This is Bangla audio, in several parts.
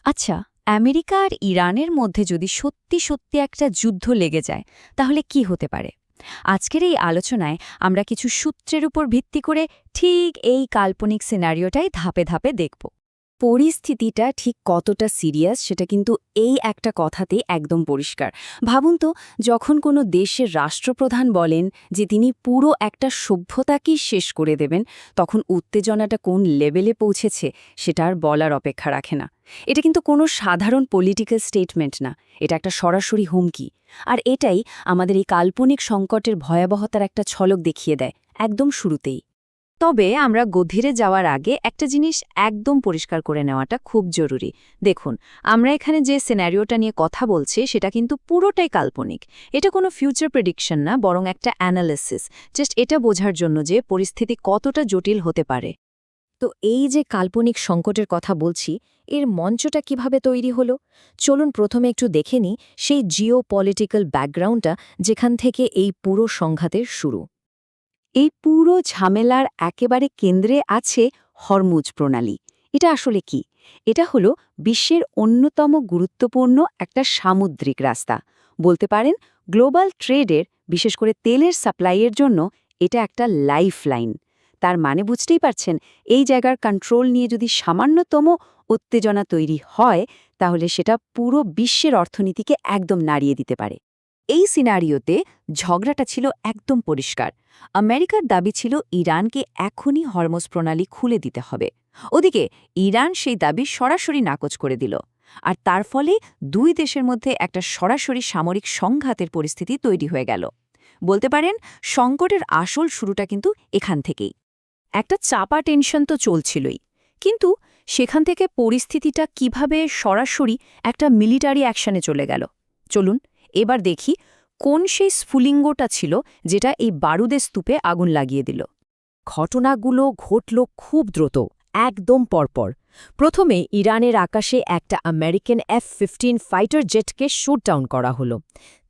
আচ্ছা, আমেরিকা আর ইরানের মধ্যে যদি সত্যি সত্যি একটা যুদ্ধ লেগে যায় তাহলে কি হতে পারে? আজকের এই আলোচনায় আমরা কিছু সূত্রের উপর ভিত্তি করে ঠিক এই কাল্পনিক সিনারিওটাই ধাপে ধাপে দেখব। পরিস্থিতিটা ঠিক কতটা সিরিয়াস সেটা কিন্তু এই একটা কথাতেই একদম পরিষ্কার। ভাবুন তো, যখন কোনো দেশের রাষ্ট্রপ্রধান বলেন যে তিনি পুরো একটা সভ্যতাকেই শেষ করে দেবেন, তখন উত্তেজনাটা কোন লেভেলে পৌঁছেছে সেটা আর বলার অপেক্ষা রাখে না। এটা কিন্তু কোনো সাধারণ পলিটিক্যাল স্টেটমেন্ট না, এটা একটা সরাসরি হুমকি। আর এটাই আমাদের এই কাল্পনিক সংকটের ভয়াবহতার একটা ঝলক দেখিয়ে দেয় একদম শুরুতেই। তবে আমরা গভীরে যাওয়ার আগে একটা জিনিস একদম পরিষ্কার করে নেওয়াটা খুব জরুরি। দেখুন, আমরা এখানে যে সিনারিওটা নিয়ে কথা বলছি সেটা কিন্তু পুরোটাই কাল্পনিক। এটা কোনো ফিউচার প্রেডিকশন না, বরং একটা অ্যানালিসিস, জাস্ট এটা বোঝার জন্য যে পরিস্থিতি কতটা জটিল হতে পারে। তো এই যে কাল্পনিক সংকটের কথা বলছি, এর মঞ্চটা কিভাবে তৈরি হলো? চলুন প্রথমে একটু দেখে নিই সেই জিও পলিটিক্যাল ব্যাকগ্রাউন্ডটা, যেখান থেকে এই পুরো সংঘাতের শুরু। এই পুরো ঝামেলার একেবারে কেন্দ্রে আছে হরমুজ প্রণালী। এটা আসলে কি? এটা হলো বিশ্বের অন্যতম গুরুত্বপূর্ণ একটা সামুদ্রিক রাস্তা। বলতে পারেন গ্লোবাল ট্রেডের, বিশেষ করে তেলের সাপ্লাইয়ের জন্য এটা একটা লাইফ লাইন। তার মানে বুঝতেই পারছেন, এই জায়গার কন্ট্রোল নিয়ে যদি সামান্যতম উত্তেজনা তৈরি হয়, তাহলে সেটা পুরো বিশ্বের অর্থনীতিকে একদম নাড়িয়ে দিতে পারে। এই সিনারিওতে ঝগড়াটা ছিল একদম পরিষ্কার। আমেরিকার দাবি ছিল ইরানকে এখনই হরমুজ প্রণালী খুলে দিতে হবে। ওদিকে ইরান সেই দাবি সরাসরি নাকচ করে দিল। আর তার ফলে দুই দেশের মধ্যে একটা সরাসরি সামরিক সংঘাতের পরিস্থিতি তৈরি হয়ে গেল। বলতে পারেন সংকটের আসল শুরুটা কিন্তু এখান থেকেই। একটা চাপা টেনশন তো চলছিলই, কিন্তু সেখান থেকে পরিস্থিতিটা কিভাবে সরাসরি একটা মিলিটারি অ্যাকশনে চলে গেল। চলুন এবার দেখি কোন সেই স্ফুলিঙ্গটা ছিল যেটা এই বারুদের স্তূপে আগুন লাগিয়ে দিল। ঘটনাগুলো ঘটল খুব দ্রুত, একদম পরপর। প্রথমে ইরানের আকাশে একটা আমেরিকান F-15 ফাইটার জেটকে শুটডাউন করা হলো।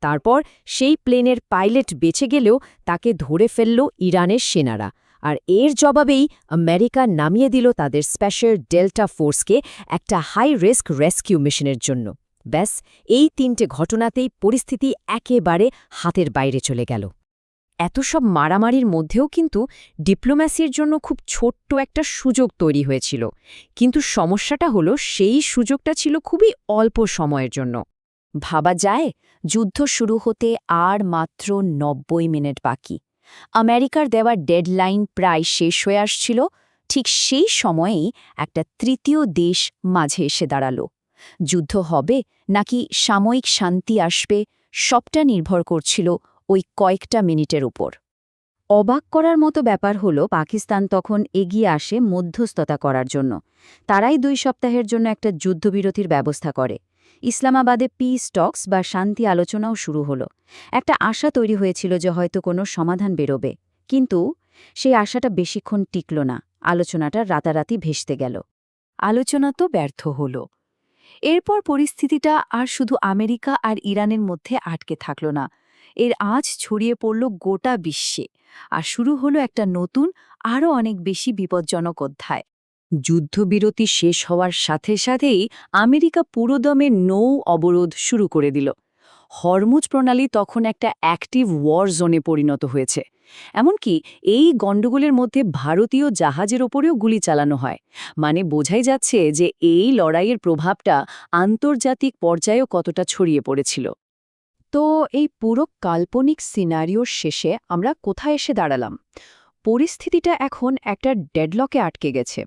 তারপর সেই প্লেনের পাইলট বেঁচে গেলেও তাকে ধরে ফেলল ইরানের সেনারা। আর এর জবাবেই আমেরিকা নামিয়ে দিল তাদের স্পেশাল ডেল্টা ফোর্সকে একটা হাই রিস্ক রেস্কিউ মিশনের জন্য। ব্যাস, এই তিনটে ঘটনাতেই পরিস্থিতি একেবারে হাতের বাইরে চলে গেল। এত সব মারামারির মধ্যেও কিন্তু ডিপ্লোম্যাসির জন্য খুব ছোট্ট একটা সুযোগ তৈরি হয়েছিল। কিন্তু সমস্যাটা হলো সেই সুযোগটা ছিল খুবই অল্প সময়ের জন্য। ভাবা যায়, যুদ্ধ শুরু হতে আর মাত্র ৯০ মিনিট বাকি। আমেরিকার দেওয়া ডেডলাইন প্রায় শেষ হয়ে আসছিল। ঠিক সেই সময়েই একটা তৃতীয় দেশ মাঝে এসে দাঁড়ালো। যুদ্ধ হবে নাকি সাময়িক শান্তি আসবে, সবটা নির্ভর করছিল ওই কয়েকটা মিনিটের উপর। অবাক করার মতো ব্যাপার হলো, পাকিস্তান তখন এগিয়ে আসে মধ্যস্থতা করার জন্য। তারাই ২ সপ্তাহের জন্য একটা যুদ্ধবিরতির ব্যবস্থা করে। ইসলামাবাদে পিস টক্স বা শান্তি আলোচনাও শুরু হলো। একটা আশা তৈরি হয়েছিল যে হয়তো কোনো সমাধান বেরোবে। কিন্তু সেই আশাটা বেশিক্ষণ টিকল না। আলোচনাটা রাতারাতি ভেস্তে গেল। আলোচনা তো ব্যর্থ হল। এরপর পরিস্থিতিটা আর শুধু আমেরিকা আর ইরানের মধ্যে আটকে থাকল না, এর আঁচ ছড়িয়ে পড়ল গোটা বিশ্বে। আর শুরু হলো একটা নতুন, আরও অনেক বেশি বিপজ্জনক অধ্যায়। যুদ্ধবিরতি শেষ হওয়ার সাথে সাথেই আমেরিকা পুরোদমে নৌ অবরোধ শুরু করে দিল। হরমুজ প্রণালী তখন একটা অ্যাক্টিভ ওয়ার জোনে পরিণত হয়েছে। এমনকি এই গণ্ডগোলের মধ্যে ভারতীয় জাহাজের ওপরেও গুলি চালানো হয়। মানে বোঝাই যাচ্ছে যে এই লড়াইয়ের প্রভাবটা আন্তর্জাতিক পর্যায়েও কতটা ছড়িয়ে পড়েছিল। তো এই পুরো কাল্পনিক সিনারিওর শেষে আমরা কোথায় এসে দাঁড়ালাম? পরিস্থিতিটা এখন একটা ডেডলকে আটকে গেছে।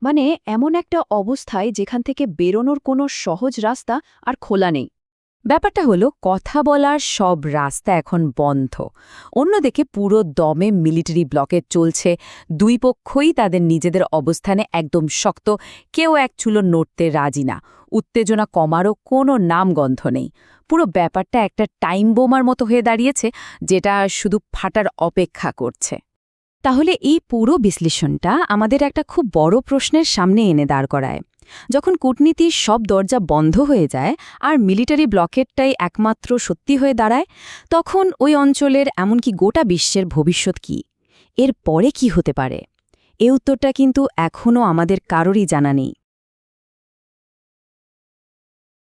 মানে এমন একটা অবস্থায় যেখান থেকে বেরোনোর কোনো সহজ রাস্তা আর খোলা নেই। ব্যাপারটা হলো, কথা বলার সব রাস্তা এখন বন্ধ। অন্যদিকে পুরো দমে মিলিটারি ব্লকেট চলছে। দুই পক্ষই তাদের নিজেদের অবস্থানে একদম শক্ত, কেউ এক চুলো নড়তে রাজি না। উত্তেজনা কমারও কোনো নামগন্ধ নেই। পুরো ব্যাপারটা একটা টাইম বোমার মতো হয়ে দাঁড়িয়েছে, যেটা শুধু ফাটার অপেক্ষা করছে। তাহলে এই পুরো বিশ্লেষণটা আমাদের একটা খুব বড় প্রশ্নের সামনে এনে দাঁড় করায়। যখন কূটনীতির সব দরজা বন্ধ হয়ে যায় আর মিলিটারি ব্লকেটটাই একমাত্র সত্যি হয়ে দাঁড়ায়, তখন ওই অঞ্চলের, এমনকি গোটা বিশ্বের ভবিষ্যৎ কী? এর পরে কি হতে পারে? এ উত্তরটা কিন্তু এখনও আমাদের কারোরই জানা নেই।